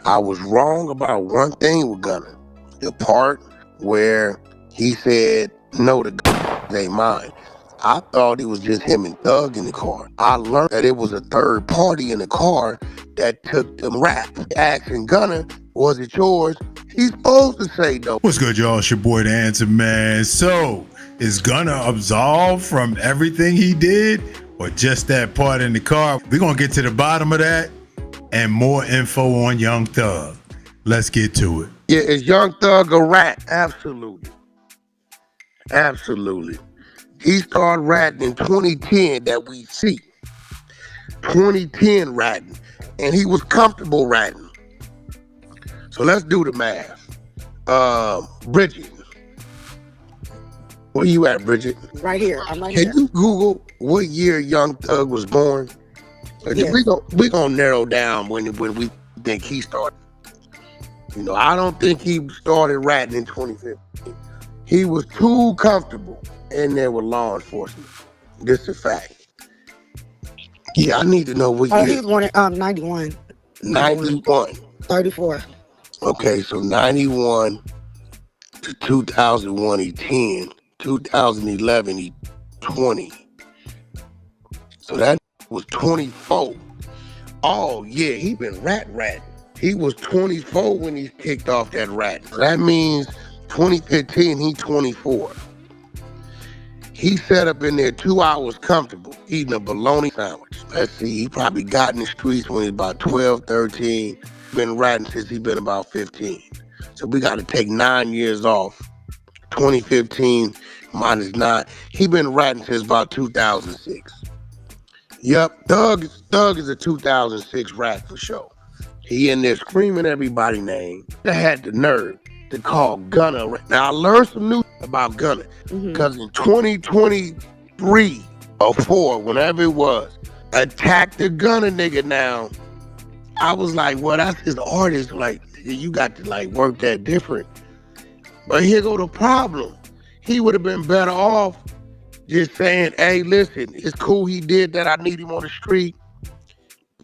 I was wrong about one thing with Gunna. The part where he said, no, the ain't mine. I thought it was just him and Thug in the car. I learned that it was a third party in the car that took them rap. Asking Gunna, was it yours? He's supposed to say no. What's good, y'all? It's your boy, The Answer Man. So, is Gunna absolved from everything he did or just that part in the car? We're going to get to the bottom of that and more info on Young Thug. Let's get to it. Yeah, is Young Thug a rat? Absolutely. Absolutely. He started ratting in 2010 that we see. 2010 ratting. And he was comfortable ratting. So let's do the math. Bridget. Where you at, Bridget? Right here. I'm right Can here. you Google what year Young Thug was born? Yeah. We gonna narrow down when we think he started. You know, I don't think he started ratting in 2015. He was too comfortable in there with law enforcement. This is a fact. Yeah, I need to know what He year. was born in 91. 91. 34. Okay, so 91 to 2001, he 10. 2011, he 20. So that was 24. Oh, yeah, he been ratting. He was 24 when he kicked off that rat. So that means 2015, he 24. He sat up in there 2 hours comfortable, eating a bologna sandwich. Let's see, he probably got in the streets when he was about 12, 13. Been ratting since he been about 15. So we got to take 9 years off. 2015 minus 9. He been ratting since about 2006. Yep, Thug is a 2006 rat for sure. He in there screaming everybody's name. They had the nerve to call Gunna. Now I learned some new about Gunna because in 2023 or 4, whenever it was, attacked the Gunna nigga. Now I was like, well, that's his artist. Like, you got to like work that different. But here go the problem. He would have been better off just saying, hey, listen, it's cool he did that. I need him on the street.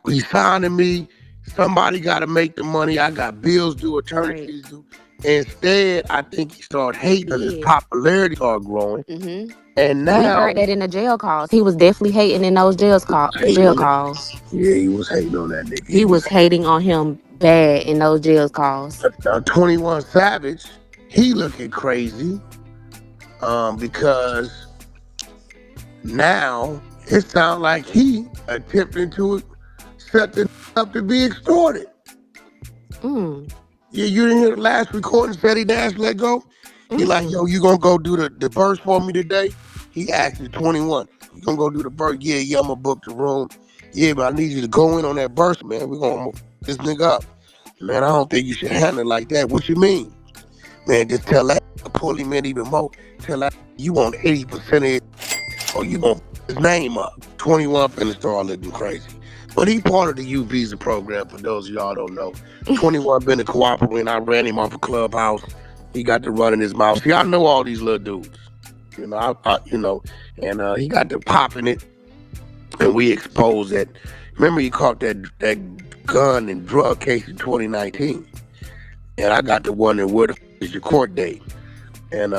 He's signing me. Somebody got to make the money. I got bills due, attorney fees due. Instead, I think he started hating because his popularity started growing. And now... We heard that in the jail calls. He was definitely hating in those jail calls. Yeah, he was hating on that nigga. He was hating on him bad in those jail calls. Now, 21 Savage, he looking crazy because now it sounds like he attempting to set the up to be extorted. Yeah, you didn't hear the last recording said he dash let go? He like, yo, you gonna go do the verse for me today? He asked you 21. You gonna go do the verse? Yeah, I'm gonna book the room. Yeah, but I need you to go in on that verse, man. We gonna this nigga up. Man, I don't think you should handle it like that. What you mean? Man, just tell that, pull him in even more. Tell that you want 80% of it, or you gonna his name up. 21 finna start looking crazy. But he part of the U visa program, for those of y'all don't know. 21 been a cooperating. I ran him off a Clubhouse. He got to run in his mouth. See, I know all these little dudes. You know, and he got to popping it, and we exposed that. Remember, he caught that gun and drug case in 2019, and I got to wondering where the is your court date, and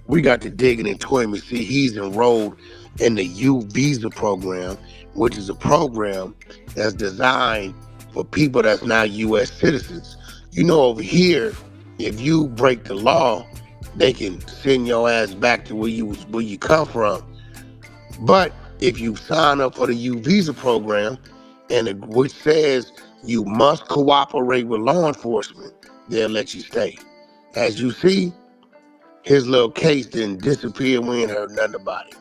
we got to digging into him and see he's enrolled in the U visa program, which is a program that's designed for people that's not U.S. citizens. You know, over here, if you break the law, they can send your ass back to where you come from. But if you sign up for the U visa program, which says you must cooperate with law enforcement, they'll let you stay. As you see, his little case didn't disappear. We ain't heard nothing about it.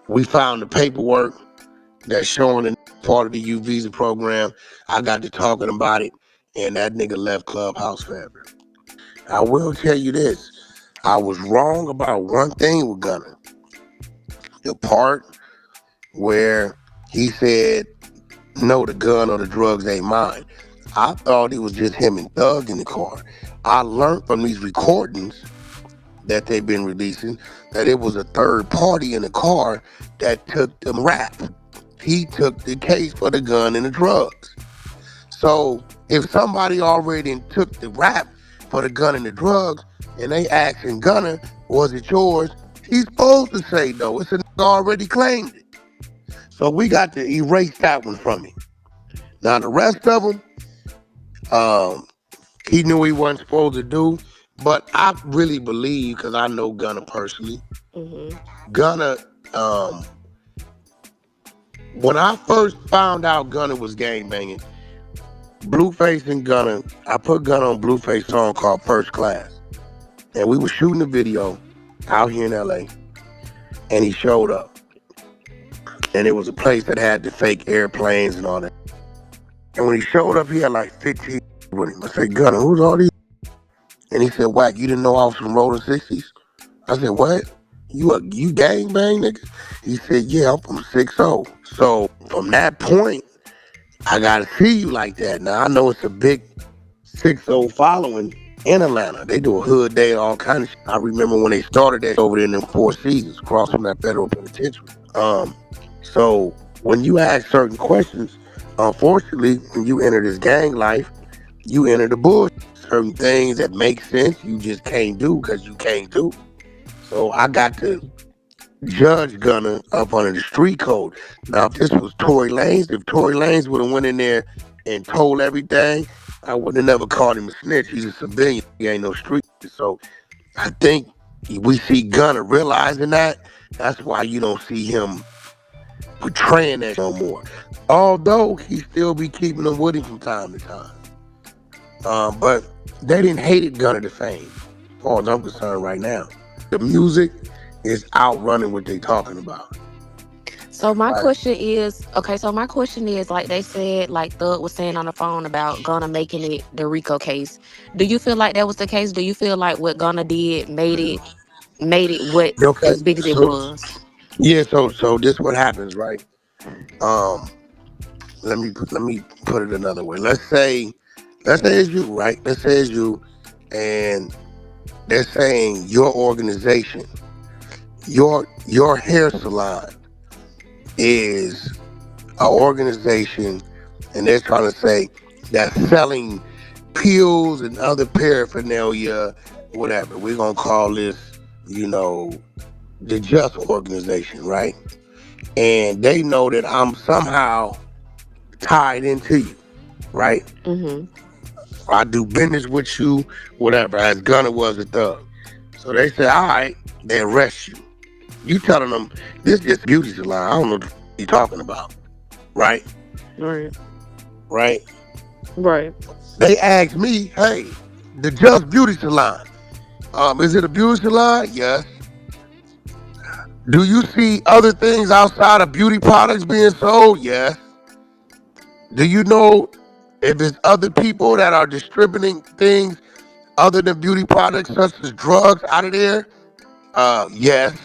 We found the paperwork that's showing the part of the U visa program. I got to talking about it, and that nigga left Clubhouse forever. I will tell you this. I was wrong about one thing with Gunna. The part where he said, no, the gun or the drugs ain't mine. I thought it was just him and Thug in the car. I learned from these recordings that they've been releasing that it was a third party in the car that took them rap. He took the case for the gun and the drugs. So If somebody already took the rap for the gun and the drugs, and they asking Gunna, was it yours? He's supposed to say no. It's a nigga already claimed it. So we got to erase that one from him. Now the rest of them, um, he knew he wasn't supposed to do. But I really believe, because I know Gunna personally, Mm-hmm. Gunna, um, when I first found out Gunna was gang banging, Blueface and Gunna, I put Gunna on Blueface song called First Class. And we were shooting a video out here in LA, and he showed up. And it was a place that had the fake airplanes and all that. And when he showed up, he had like 15 with him. I said, Gunna, who's all these? And he said, Wack, you didn't know I was from Rolling 60s? I said, what? You gang bang, nigga? He said, yeah, I'm from 6-0. So from that point, I gotta see you like that. Now I know it's a big 6-0 following in Atlanta. They do a hood day, all kind of shit. I remember when they started that over there in them Four Seasons, across from that federal penitentiary. Um, so when you ask certain questions, unfortunately, when you enter this gang life, you enter the bullshit. Certain things that make sense, you just can't do because you can't do. So I got to judge Gunna up under the street code. Now, if this was Tory Lanez, if Tory Lanez would have went in there and told everything, I would have never called him a snitch. He's a civilian. He ain't no street. So I think we see Gunna realizing that. That's why you don't see him portraying that no more. Although he still be keeping them with him from time to time. But they didn't hate it Gunna the fame, as far as I'm concerned right now. The music is outrunning what they talking about. So my Right. question is, okay, so my question is, like they said, like Thug was saying on the phone about Gunna making it the Rico case. Do you feel like that was the case? Do you feel like what Gunna did made it what Okay. as big as it So was? yeah, so this what happens, right? Um, let me put it another way. Let's say it's you, right? Let's say it's you, and they're saying your organization, your hair salon is an organization, and they're trying to say that's selling pills and other paraphernalia, whatever. We're gonna call this, you know, the Just organization, right? And they know that I'm somehow tied into you, right? Mm-hmm. I do business with you, whatever, as Gunna was a thug. So they say, all right, they arrest you. You telling them, this just beauty salon. I don't know what the you talking about, right? Right. Right? Right. They asked me, hey, the Just Beauty Salon. Is it a beauty salon? Yes. Do you see other things outside of beauty products being sold? Yes. Do you know if there's other people that are distributing things other than beauty products, such as drugs, out of there? Yes.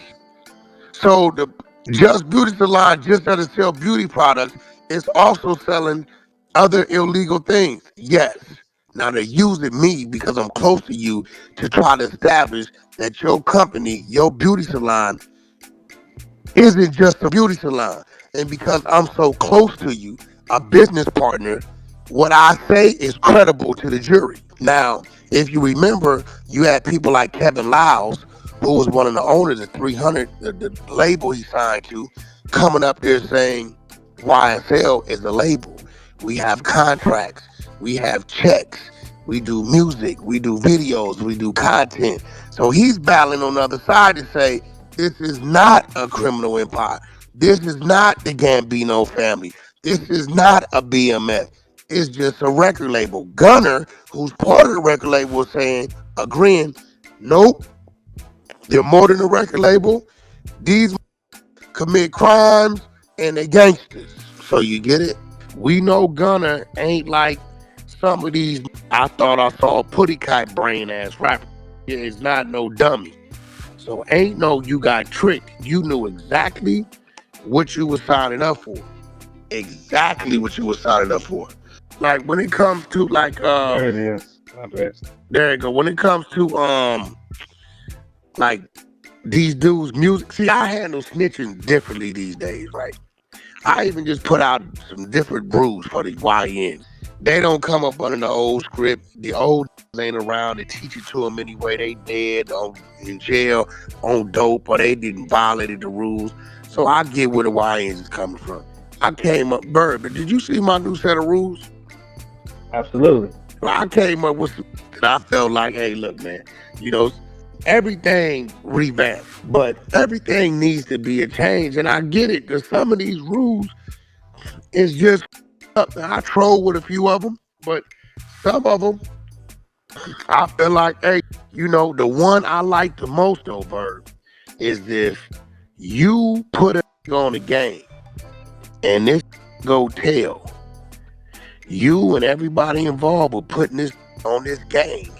So the Just Beauty Salon just doesn't sell beauty products. It's also selling other illegal things. Yes. Now they're using me because I'm close to you to try to establish that your company, your beauty salon, isn't just a beauty salon. And because I'm so close to you, a business partner, what I say is credible to the jury. Now, if you remember, you had people like Kevin Lyles, who was one of the owners of 300, the label he signed to, coming up there saying YSL is a label. We have contracts, we have checks, we do music, we do videos, we do content. So he's battling on the other side to say, this is not a criminal empire. This is not the Gambino family. This is not a BMF. It's just a record label. Gunner, who's part of the record label, was saying, agreeing, nope, they're more than a record label. These commit crimes and they gangsters. So you get it? We know Gunner ain't like some of these. I thought I saw a putty kite brain ass rapper. It's not no dummy. So ain't no you got tricked. You knew exactly what you were signing up for. Exactly what you were signing up for. Like when it comes to like There it is. My bad. there you go. When it comes to like these dudes' music, see I handle snitching differently these days, right? I even just put out some different brews for the YNs. They don't come up under the old script. The old ain't around to teach it to them anyway. They dead in jail on dope, or they didn't violated the rules. So I get where the YNs is coming from. I came up, Verb, but did you see my new set of rules? Absolutely. I came up with some that I felt like, hey, look, man, you know, everything revamped, but everything needs to be a change. And I get it, because some of these rules is just up. I troll with a few of them, but some of them, I feel like, hey, the one I like the most, though, Verb, is this: you put a on the game, and this go tell you and everybody involved with putting this on this game.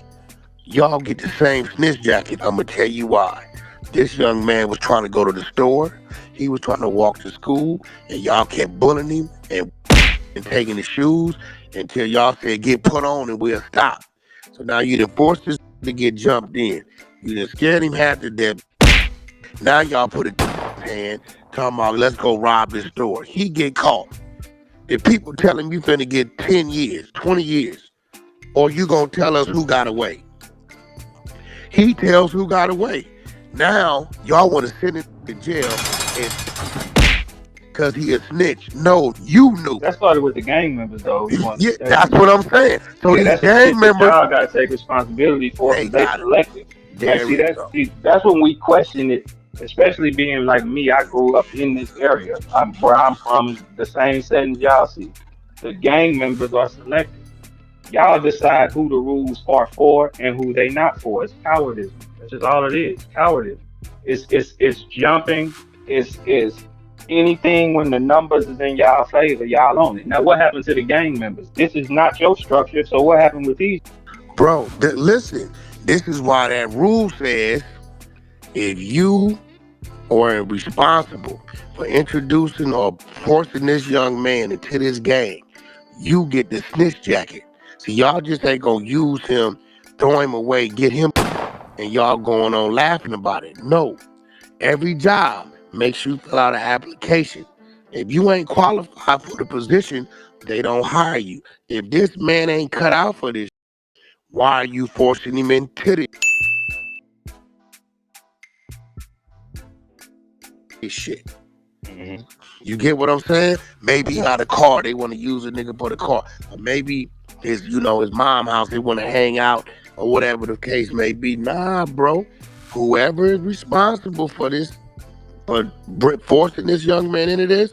Y'all get the same snitch jacket. I'm gonna tell you why. This young man was trying to go to the store. He was trying to walk to school, and y'all kept bullying him and taking his shoes until y'all said get put on and we'll stop. So now you done forced this to get jumped in. You done scared him half to death. Now y'all put a hand talking about let's go rob this store. He get caught. If people tell him you finna get 10 years, 20 years, or you gonna tell us who got away. He tells who got away. Now y'all want to send him to jail because he a snitch. No, you knew. That started with the gang members, though. You want Yeah, to that's what I'm saying. So Yeah, these that's the gang shit that members, y'all got to take responsibility for they because they got it. selective. Like, There we go. that's when we question it. Especially being like me, I grew up in this area. Where I'm from, the same settings y'all see. The gang members are selective. Y'all decide who the rules are for and who they not for. It's cowardism. That's just all it is. Cowardism. It's jumping. It's anything when the numbers is in y'all favor, y'all own it. Now what happened to the gang members? This is not your structure, so what happened with these? Bro, listen, this is why that rule says if you are responsible for introducing or forcing this young man into this gang, you get the snitch jacket. So y'all just ain't gonna use him, throw him away, get him, and y'all going on laughing about it. No, every job makes you fill out an application. If you ain't qualified for the position, they don't hire you. If this man ain't cut out for this, why are you forcing him into this shit? Mhm. You get what I'm saying? Maybe he got a car, they want to use a nigga for the car. Or maybe his mom house, they want to hang out or whatever the case may be. Nah, bro. Whoever is responsible for this, for forcing this young man into this,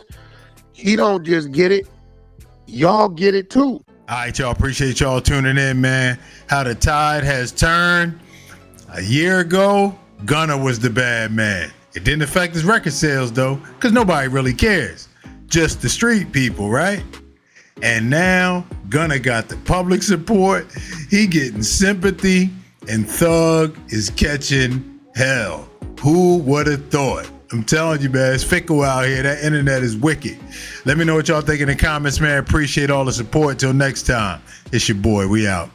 he don't just get it. Y'all get it too. All right, y'all. Appreciate y'all tuning in, man. How the tide has turned. A year ago, Gunna was the bad man. It didn't affect his record sales, though, because nobody really cares. Just the street people, right? And now, Gunna got the public support. He getting sympathy, and Thug is catching hell. Who would have thought? I'm telling you, man, it's fickle out here. That internet is wicked. Let me know what y'all think in the comments, man. Appreciate all the support. Till next time, it's your boy. We out.